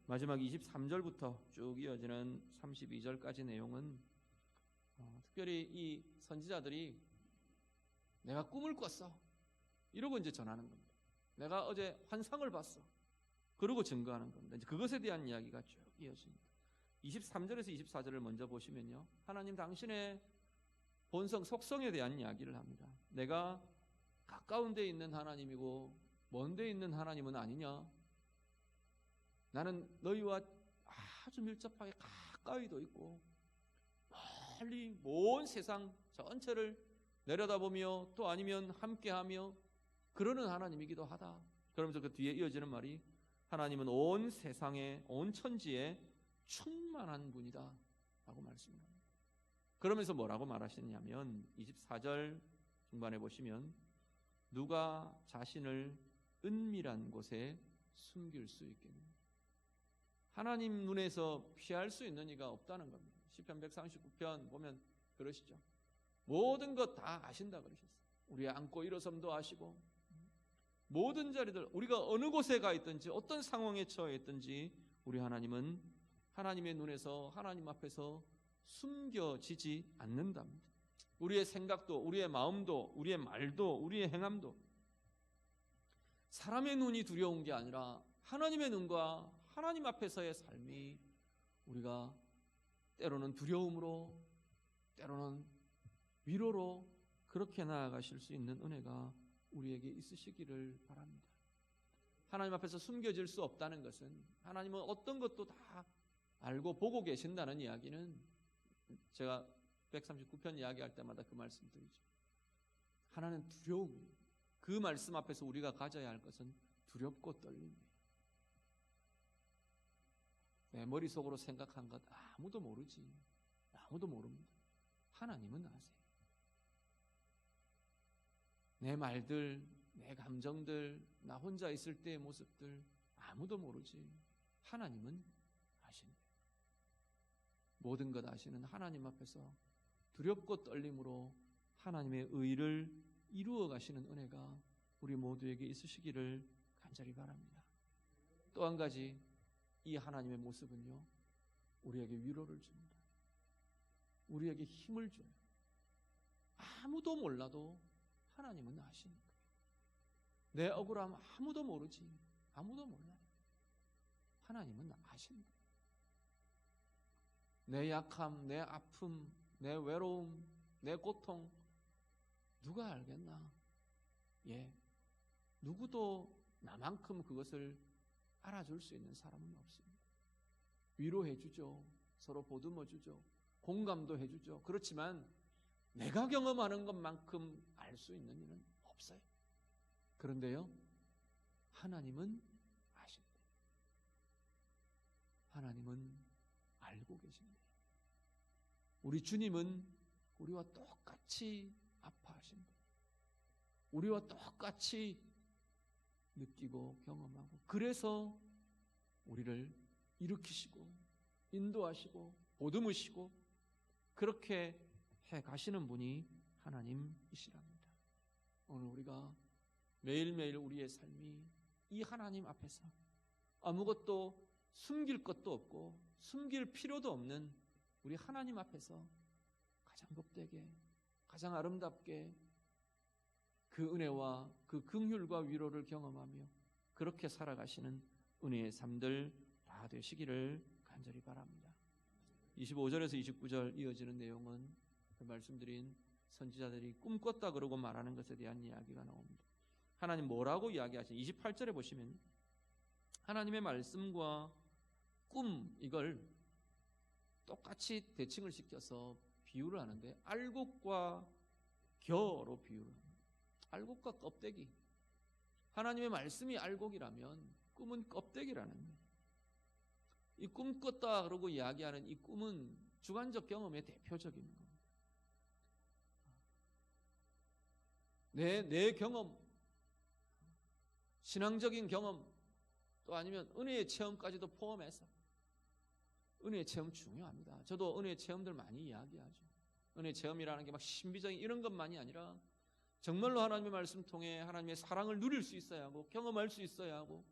마지막 23절부터 쭉 이어지는 32절까지 내용은 특별히 이 선지자들이 내가 꿈을 꿨어 이러고 이제 전하는 겁니다. 내가 어제 환상을 봤어 그러고 증거하는 겁니다. 이제 그것에 대한 이야기가 쭉 이어집니다. 23절에서 24절을 먼저 보시면요, 하나님 당신의 본성, 속성에 대한 이야기를 합니다. 내가 가까운 데 있는 하나님이고 먼 데 있는 하나님은 아니냐? 나는 너희와 아주 밀접하게 가까이도 있고 멀리 먼 세상 전체를 내려다보며 또 아니면 함께하며 그러는 하나님이기도 하다. 그러면서 그 뒤에 이어지는 말이 하나님은 온 세상에, 온 천지에 충만한 분이다 라고 말씀합니다. 그러면서 뭐라고 말하시냐면 24절 중반에 보시면 누가 자신을 은밀한 곳에 숨길 수 있겠느냐. 하나님 눈에서 피할 수 있는 이가 없다는 겁니다. 시편 139편 보면 그러시죠. 모든 것 다 아신다 그러셨어요. 우리의 앉고 일어섬도 아시고 모든 자리들 우리가 어느 곳에 가 있든지 어떤 상황에 처해 있든지 우리 하나님은 하나님의 눈에서 하나님 앞에서 숨겨지지 않는답니다. 우리의 생각도 우리의 마음도 우리의 말도 우리의 행함도 사람의 눈이 두려운 게 아니라 하나님의 눈과 하나님 앞에서의 삶이 우리가 때로는 두려움으로 때로는 위로로 그렇게 나아가실 수 있는 은혜가 우리에게 있으시기를 바랍니다. 하나님 앞에서 숨겨질 수 없다는 것은 하나님은 어떤 것도 다 알고 보고 계신다는 이야기는 제가 139편 이야기할 때마다 그 말씀 드리죠. 하나는 두려움, 그 말씀 앞에서 우리가 가져야 할 것은 두렵고 떨림이에요. 내 머릿속으로 생각한 것 아무도 모르지. 아무도 모릅니다. 하나님은 아세요. 내 말들, 내 감정들, 나 혼자 있을 때의 모습들 아무도 모르지. 하나님은 아십니다. 모든 것 아시는 하나님 앞에서 두렵고 떨림으로 하나님의 의를 이루어 가시는 은혜가 우리 모두에게 있으시기를 간절히 바랍니다. 또 한 가지, 이 하나님의 모습은요, 우리에게 위로를 줍니다. 우리에게 힘을 줘요. 아무도 몰라도 하나님은 아시는 거예요. 내 억울함 아무도 모르지. 아무도 몰라요. 하나님은 아시는 거예요. 내 약함, 내 아픔, 내 외로움, 내 고통 누가 알겠나? 예, 누구도 나만큼 그것을 알아줄 수 있는 사람은 없습니다. 위로해 주죠. 서로 보듬어 주죠. 공감도 해주죠. 그렇지만 내가 경험하는 것만큼 알 수 있는 일은 없어요. 그런데요, 하나님은 아십니다. 하나님은 알고 계십니다. 우리 주님은 우리와 똑같이 아파하십니다. 우리와 똑같이 느끼고 경험하고, 그래서 우리를 일으키시고 인도하시고 보듬으시고 그렇게 해 가시는 분이 하나님이시랍니다. 오늘 우리가 매일매일 우리의 삶이 이 하나님 앞에서 아무것도 숨길 것도 없고 숨길 필요도 없는 우리 하나님 앞에서 가장 복되게, 가장 아름답게 그 은혜와 그 긍휼과 위로를 경험하며 그렇게 살아가시는 은혜의 삶들 다 되시기를 간절히 바랍니다. 25절에서 29절 이어지는 내용은 그 말씀드린 선지자들이 꿈꿨다 그러고 말하는 것에 대한 이야기가 나옵니다. 하나님 뭐라고 이야기하시는 28절에 보시면 하나님의 말씀과 꿈, 이걸 똑같이 대칭을 시켜서 비유를 하는데 알곡과 겨로 비유를 합니다. 알곡과 껍데기. 하나님의 말씀이 알곡이라면 꿈은 껍데기라는 거예요. 이 꿈 꿨다 그러고 이야기하는 이 꿈은 주관적 경험의 대표적인 겁니다. 내 경험, 신앙적인 경험, 또 아니면 은혜의 체험까지도 포함해서. 은혜의 체험 중요합니다. 저도 은혜의 체험들 많이 이야기하죠. 은혜의 체험이라는 게 막 신비적인 이런 것만이 아니라 정말로 하나님의 말씀 통해 하나님의 사랑을 누릴 수 있어야 하고 경험할 수 있어야 하고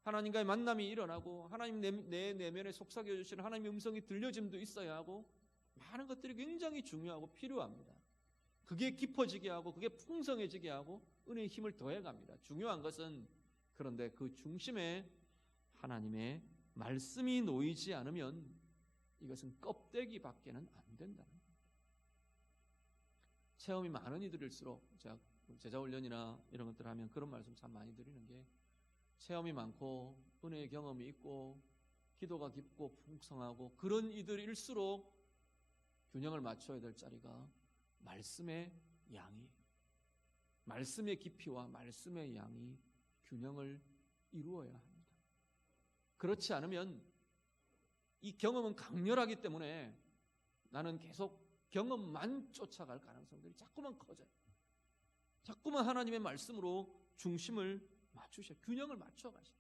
하나님과의 만남이 일어나고 하나님 내 내면에 속삭여 주시는 하나님의 음성이 들려짐도 있어야 하고 많은 것들이 굉장히 중요하고 필요합니다. 그게 깊어지게 하고 그게 풍성해지게 하고 은혜의 힘을 더해갑니다. 중요한 것은 그런데 그 중심에 하나님의 말씀이 놓이지 않으면 이것은 껍데기밖에는 안 된다는 겁니다. 체험이 많은 이들일수록 제가 제자훈련이나 이런 것들 하면 그런 말씀 참 많이 드리는 게 체험이 많고 은혜의 경험이 있고 기도가 깊고 풍성하고 그런 이들일수록 균형을 맞춰야 될 자리가 말씀의 양이에요. 말씀의 깊이와 말씀의 양이 균형을 이루어야 합니다. 그렇지 않으면 이 경험은 강렬하기 때문에 나는 계속 경험만 쫓아갈 가능성들이 자꾸만 커져요. 자꾸만 하나님의 말씀으로 중심을 맞추셔, 균형을 맞춰가셔.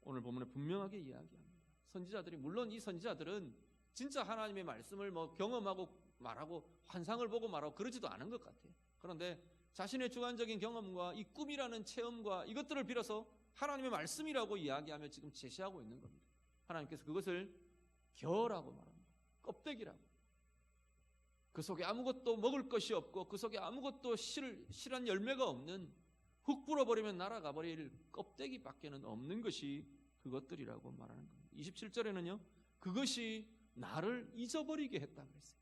오늘 본문에 분명하게 이야기합니다. 선지자들이, 물론 이 선지자들은 진짜 하나님의 말씀을 경험하고 말하고 환상을 보고 말하고 그러지도 않은 것 같아요. 그런데 자신의 주관적인 경험과 이 꿈이라는 체험과 이것들을 빌어서 하나님의 말씀이라고 이야기하며 지금 제시하고 있는 겁니다. 하나님께서 그것을 겨라고 말합니다. 껍데기라고. 그 속에 아무것도 먹을 것이 없고 그 속에 아무것도 실한 열매가 없는, 흙 불어버리면 날아가 버릴 껍데기밖에는 없는 것이 그것들이라고 말하는 겁니다. 27절에는요, 그것이 나를 잊어버리게 했다 그랬어요.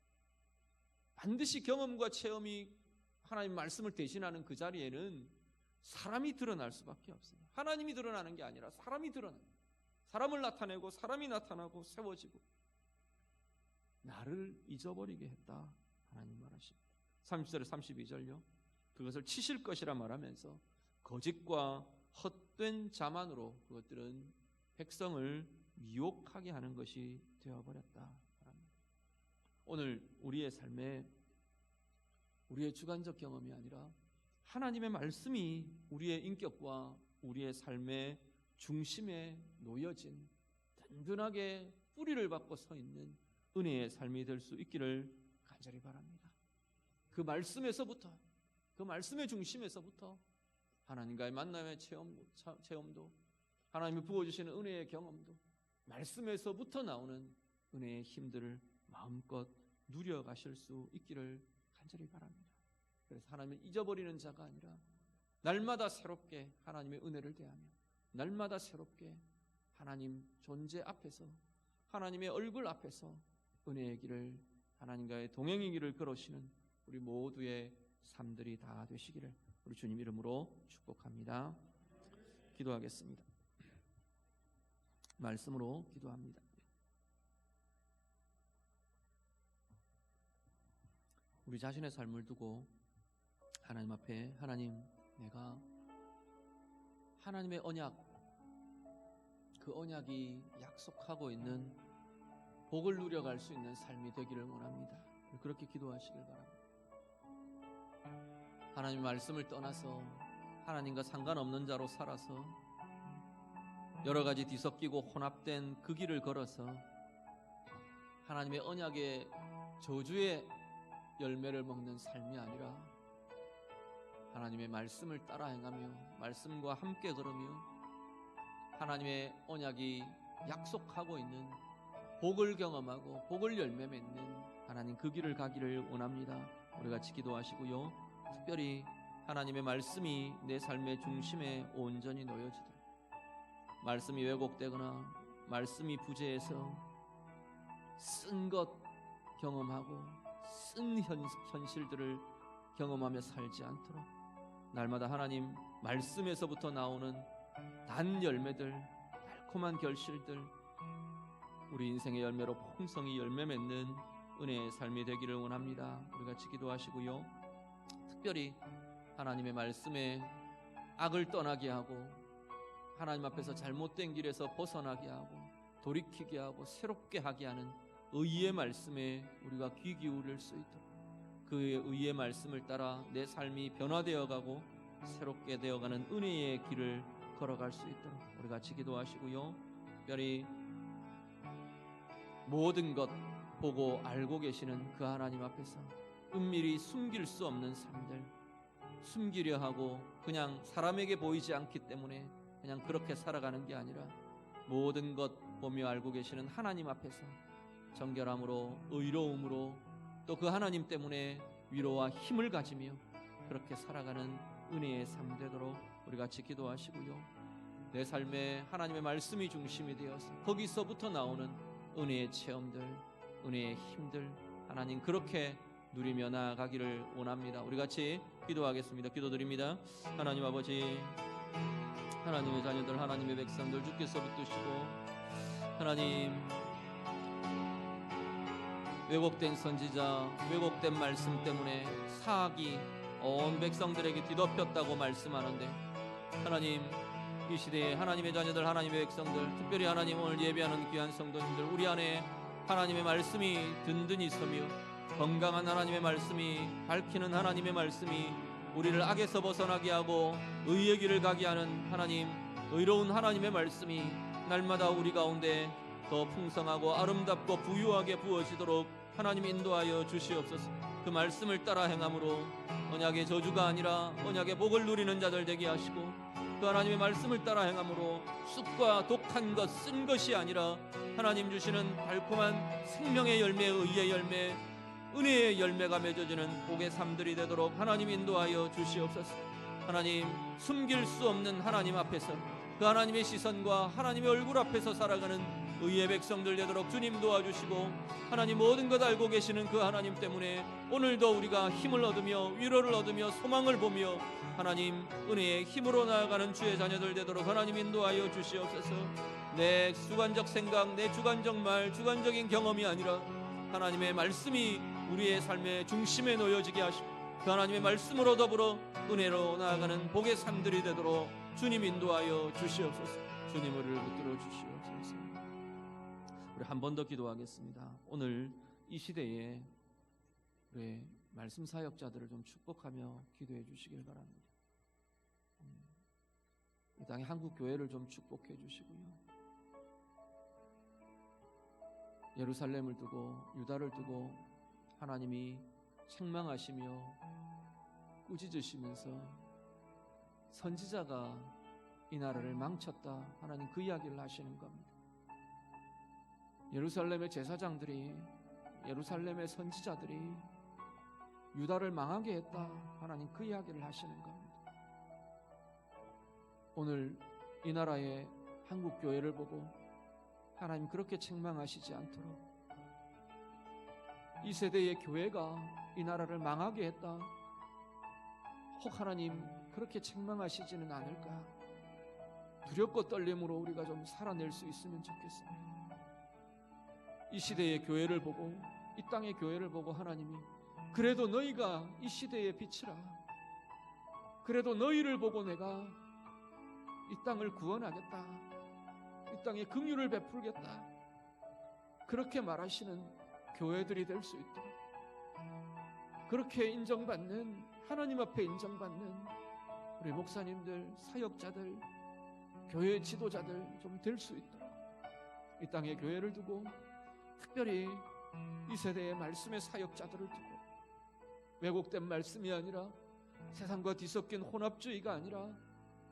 반드시 경험과 체험이 하나님 말씀을 대신하는 그 자리에는 사람이 드러날 수밖에 없어요. 하나님이 드러나는 게 아니라 사람이 드러나요. 사람을 나타내고 사람이 나타나고 세워지고, 나를 잊어버리게 했다 하나님 말하십니다. 30절에 32절요, 그것을 치실 것이라 말하면서 거짓과 헛된 자만으로 그것들은 백성을 미혹하게 하는 것이 되어버렸다. 오늘 우리의 삶에 우리의 주관적 경험이 아니라 하나님의 말씀이 우리의 인격과 우리의 삶의 중심에 놓여진 든든하게 뿌리를 받고 서 있는 은혜의 삶이 될 수 있기를 간절히 바랍니다. 그 말씀에서부터, 그 말씀의 중심에서부터 하나님과의 만남의 체험도, 하나님이 부어주시는 은혜의 경험도, 말씀에서부터 나오는 은혜의 힘들을 마음껏 누려가실 수 있기를 간절히 바랍니다. 그래서 하나님을 잊어버리는 자가 아니라 날마다 새롭게 하나님의 은혜를 대하며 날마다 새롭게 하나님 존재 앞에서, 하나님의 얼굴 앞에서 은혜의 길을, 하나님과의 동행의 길을 걸으시는 우리 모두의 삶들이 다 되시기를 우리 주님 이름으로 축복합니다. 기도하겠습니다. 말씀으로 기도합니다. 우리 자신의 삶을 두고 하나님 앞에, 하나님, 내가 하나님의 언약, 그 언약이 약속하고 있는 복을 누려갈 수 있는 삶이 되기를 원합니다. 그렇게 기도하시길 바랍니다. 하나님의 말씀을 떠나서 하나님과 상관없는 자로 살아서 여러 가지 뒤섞이고 혼합된 그 길을 걸어서 하나님의 언약의 저주의 열매를 먹는 삶이 아니라 하나님의 말씀을 따라 행하며 말씀과 함께 걸으며 하나님의 언약이 약속하고 있는 복을 경험하고 복을 열매 맺는 하나님 그 길을 가기를 원합니다. 우리 같이 기도하시고요, 특별히 하나님의 말씀이 내 삶의 중심에 온전히 놓여지도록, 말씀이 왜곡되거나 말씀이 부재해서 쓴 것 경험하고 쓴 현실들을 경험하며 살지 않도록 날마다 하나님 말씀에서부터 나오는 단 열매들, 달콤한 결실들, 우리 인생의 열매로 풍성히 열매 맺는 은혜의 삶이 되기를 원합니다. 우리 같이 기도하시고요, 특별히 하나님의 말씀에 악을 떠나게 하고 하나님 앞에서 잘못된 길에서 벗어나게 하고 돌이키게 하고 새롭게 하게 하는 의의 말씀에 우리가 귀 기울일 수 있도록, 그의 의의 말씀을 따라 내 삶이 변화되어 가고 새롭게 되어가는 은혜의 길을 걸어갈 수 있도록 우리 같이 기도하시고요, 특별히 모든 것 보고 알고 계시는 그 하나님 앞에서 은밀히 숨길 수 없는 삶들, 숨기려 하고 그냥 사람에게 보이지 않기 때문에 그냥 그렇게 살아가는 게 아니라 모든 것 보며 알고 계시는 하나님 앞에서 정결함으로, 의로움으로, 또 그 하나님 때문에 위로와 힘을 가지며 그렇게 살아가는 은혜의 삶 되도록 우리 같이 기도하시고요, 내 삶에 하나님의 말씀이 중심이 되어서 거기서부터 나오는 은혜의 체험들, 은혜의 힘들, 하나님 그렇게 누리며 나아가기를 원합니다. 우리 같이 기도하겠습니다. 기도드립니다. 하나님 아버지, 하나님의 자녀들, 하나님의 백성들 주께서 붙드시고 하나님, 왜곡된 선지자, 왜곡된 말씀 때문에 사악이 온 백성들에게 뒤덮였다고 말씀하는데, 하나님, 이 시대에 하나님의 자녀들, 하나님의 백성들, 특별히 하나님 오늘 예배하는 귀한 성도님들, 우리 안에 하나님의 말씀이 든든히 서며 건강한 하나님의 말씀이, 밝히는 하나님의 말씀이 우리를 악에서 벗어나게 하고 의의 길을 가게 하는 하나님, 의로운 하나님의 말씀이 날마다 우리 가운데 더 풍성하고 아름답고 부유하게 부어지도록 하나님 인도하여 주시옵소서. 그 말씀을 따라 행함으로 언약의 저주가 아니라 언약의 복을 누리는 자들 되게 하시고, 그 하나님의 말씀을 따라 행함으로 쑥과 독한 것, 쓴 것이 아니라 하나님 주시는 달콤한 생명의 열매, 의의 열매, 은혜의 열매가 맺어지는 복의 삶들이 되도록 하나님 인도하여 주시옵소서. 하나님, 숨길 수 없는 하나님 앞에서, 그 하나님의 시선과 하나님의 얼굴 앞에서 살아가는 의의 백성들 되도록 주님 도와주시고, 하나님 모든 것 알고 계시는 그 하나님 때문에 오늘도 우리가 힘을 얻으며 위로를 얻으며 소망을 보며 하나님 은혜의 힘으로 나아가는 주의 자녀들 되도록 하나님 인도하여 주시옵소서. 내 주관적 생각, 내 주관적 말, 주관적인 경험이 아니라 하나님의 말씀이 우리의 삶의 중심에 놓여지게 하시고, 그 하나님의 말씀으로 더불어 은혜로 나아가는 복의 삶들이 되도록 주님 인도하여 주시옵소서. 주님 우리를 붙들어 주시옵소서. 우리 한 번 더 기도하겠습니다. 오늘 이 시대에 우리 말씀 사역자들을 좀 축복하며 기도해 주시길 바랍니다. 이 땅의 한국 교회를 좀 축복해 주시고요. 예루살렘을 두고 유다를 두고 하나님이 책망하시며 꾸짖으시면서 선지자가 이 나라를 망쳤다, 하나님 그 이야기를 하시는 겁니다. 예루살렘의 제사장들이, 예루살렘의 선지자들이 유다를 망하게 했다, 하나님 그 이야기를 하시는 겁니다. 오늘 이 나라의 한국 교회를 보고 하나님 그렇게 책망하시지 않도록, 이 세대의 교회가 이 나라를 망하게 했다, 혹 하나님 그렇게 책망하시지는 않을까, 두렵고 떨림으로 우리가 좀 살아낼 수 있으면 좋겠습니다. 이 시대의 교회를 보고, 이 땅의 교회를 보고 하나님이 그래도 너희가 이 시대의 빛이라, 그래도 너희를 보고 내가 이 땅을 구원하겠다, 이 땅에 긍휼을 베풀겠다, 그렇게 말하시는 교회들이 될 수 있도록, 그렇게 인정받는, 하나님 앞에 인정받는 우리 목사님들, 사역자들, 교회 지도자들 좀 될 수 있도록 이 땅의 교회를 두고, 특별히 이 세대의 말씀의 사역자들을 두고, 왜곡된 말씀이 아니라 세상과 뒤섞인 혼합주의가 아니라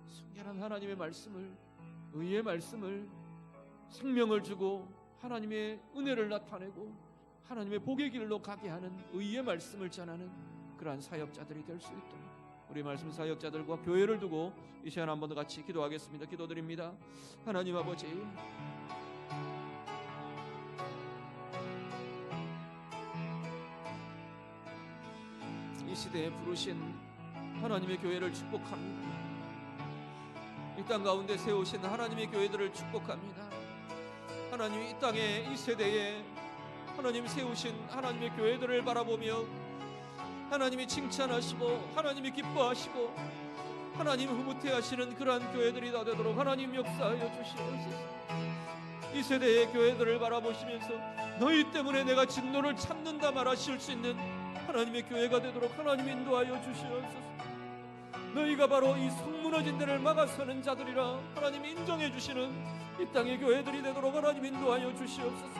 순결한 하나님의 말씀을, 의의 말씀을, 생명을 주고 하나님의 은혜를 나타내고 하나님의 복의 길로 가게 하는 의의 말씀을 전하는 그러한 사역자들이 될 수 있도록 우리 말씀 사역자들과 교회를 두고 이 시간 한 번 더 같이 기도하겠습니다. 기도드립니다. 하나님 아버지, 이 시대에 부르신 하나님의 교회를 축복합니다. 이 땅 가운데 세우신 하나님의 교회들을 축복합니다. 하나님, 이 땅에, 이 세대에 하나님 세우신 하나님의 교회들을 바라보며 하나님이 칭찬하시고 하나님이 기뻐하시고 하나님 흐뭇해하시는 그러한 교회들이 다 되도록 하나님 역사하여 주시옵소서. 이 세대의 교회들을 바라보시면서 너희 때문에 내가 진노를 참는다 말하실 수 있는 하나님의 교회가 되도록 하나님 인도하여 주시옵소서. 너희가 바로 이 성무너진 데를 막아서는 자들이라 하나님이 인정해 주시는 이 땅의 교회들이 되도록 하나님 인도하여 주시옵소서.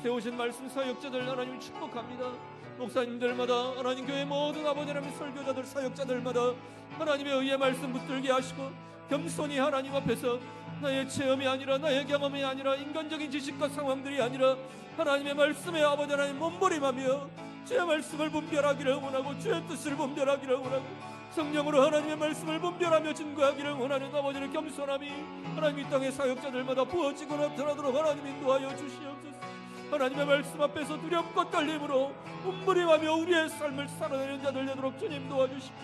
세우신 말씀 사역자들 하나님 축복합니다. 목사님들마다 하나님 교회 모든 아버지 하나님 설교자들 사역자들마다 하나님의 의의 말씀 붙들게 하시고 겸손히 하나님 앞에서 나의 체험이 아니라 나의 경험이 아니라 인간적인 지식과 상황들이 아니라 하나님의 말씀에 아버지 하나님 몸부림하며 주의 말씀을 분별하기를 원하고 주의 뜻을 분별하기를 원하고 성령으로 하나님의 말씀을 분별하며 증거하기를 원하는 아버지의 겸손함이 하나님 이 땅의 사역자들마다 부어지고 나타나도록 하나님 인도하여 주시옵소서. 하나님의 말씀 앞에서 두렵고 떨림으로 몸부림하며 우리의 삶을 살아내는 자들 되도록 주님 도와주시고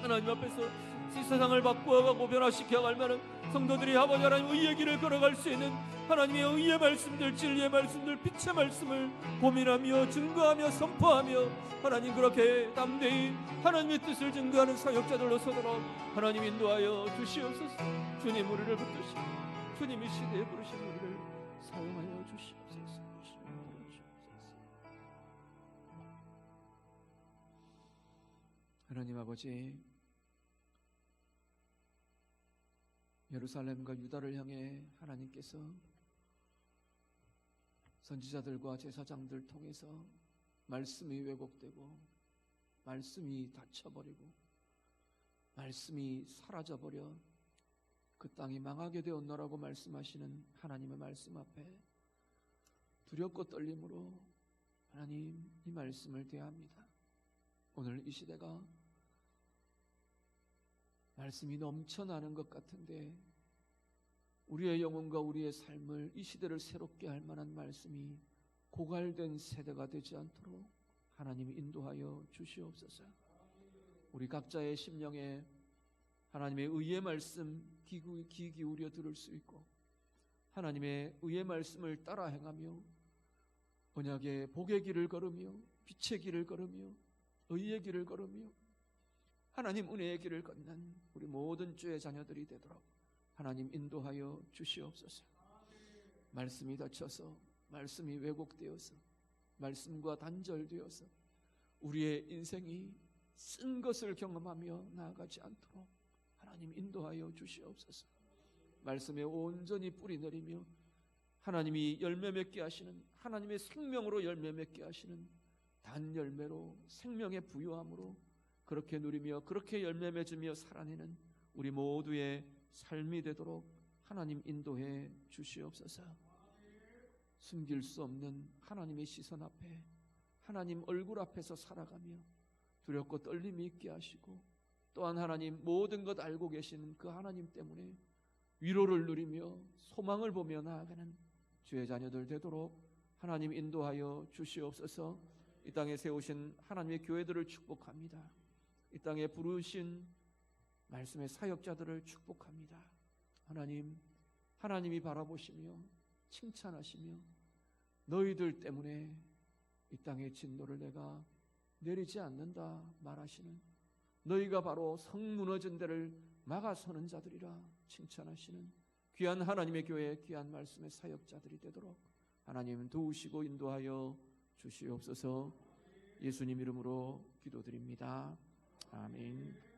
하나님 앞에서 이 세상을 바꾸어가고 변화시켜갈 만한 성도들이 아버지 하나님 의의 길을 걸어갈 수 있는 하나님의 의의 말씀들, 진리의 말씀들, 빛의 말씀을 고민하며 증거하며 선포하며 하나님 그렇게 담대히 하나님의 뜻을 증거하는 사역자들로 서도록 하나님 인도하여 주시옵소서. 주님 우리를 붙드시고 주님이 시대에 부르신 우리를 사용하여 주시옵소서. 하나님 아버지, 예루살렘과 유다를 향해 하나님께서 선지자들과 제사장들 통해서 말씀이 왜곡되고 말씀이 닫혀버리고 말씀이 사라져버려 그 땅이 망하게 되었노라고 말씀하시는 하나님의 말씀 앞에 두렵고 떨림으로 하나님 이 말씀을 대합니다. 오늘 이 시대가 말씀이 넘쳐나는 것 같은데 우리의 영혼과 우리의 삶을 이 시대를 새롭게 할 만한 말씀이 고갈된 세대가 되지 않도록 하나님이 인도하여 주시옵소서. 우리 각자의 심령에 하나님의 의의 말씀 귀 기울여 들을 수 있고 하나님의 의의 말씀을 따라 행하며 언약의 복의 길을 걸으며 빛의 길을 걸으며 의의 길을 걸으며 하나님 은혜의 길을 걷는 우리 모든 주의 자녀들이 되도록 하나님 인도하여 주시옵소서. 말씀이 닫혀서 말씀이 왜곡되어서 말씀과 단절되어서 우리의 인생이 쓴 것을 경험하며 나아가지 않도록 하나님 인도하여 주시옵소서. 말씀에 온전히 뿌리 내리며 하나님이 열매 맺게 하시는 하나님의 생명으로 열매 맺게 하시는 단 열매로 생명의 부유함으로 그렇게 누리며 그렇게 열매 맺으며 살아내는 우리 모두의 삶이 되도록 하나님 인도해 주시옵소서. 숨길 수 없는 하나님의 시선 앞에 하나님 얼굴 앞에서 살아가며 두렵고 떨림이 있게 하시고 또한 하나님 모든 것 알고 계시는 그 하나님 때문에 위로를 누리며 소망을 보며 나아가는 주의 자녀들 되도록 하나님 인도하여 주시옵소서. 이 땅에 세우신 하나님의 교회들을 축복합니다. 이 땅에 부르신 말씀의 사역자들을 축복합니다. 하나님이 바라보시며 칭찬하시며 너희들 때문에 이 땅의 진노를 내가 내리지 않는다 말하시는 너희가 바로 성 무너진 데를 막아서는 자들이라 칭찬하시는 귀한 하나님의 교회 귀한 말씀의 사역자들이 되도록 하나님 도우시고 인도하여 주시옵소서. 예수님 이름으로 기도드립니다. 아멘.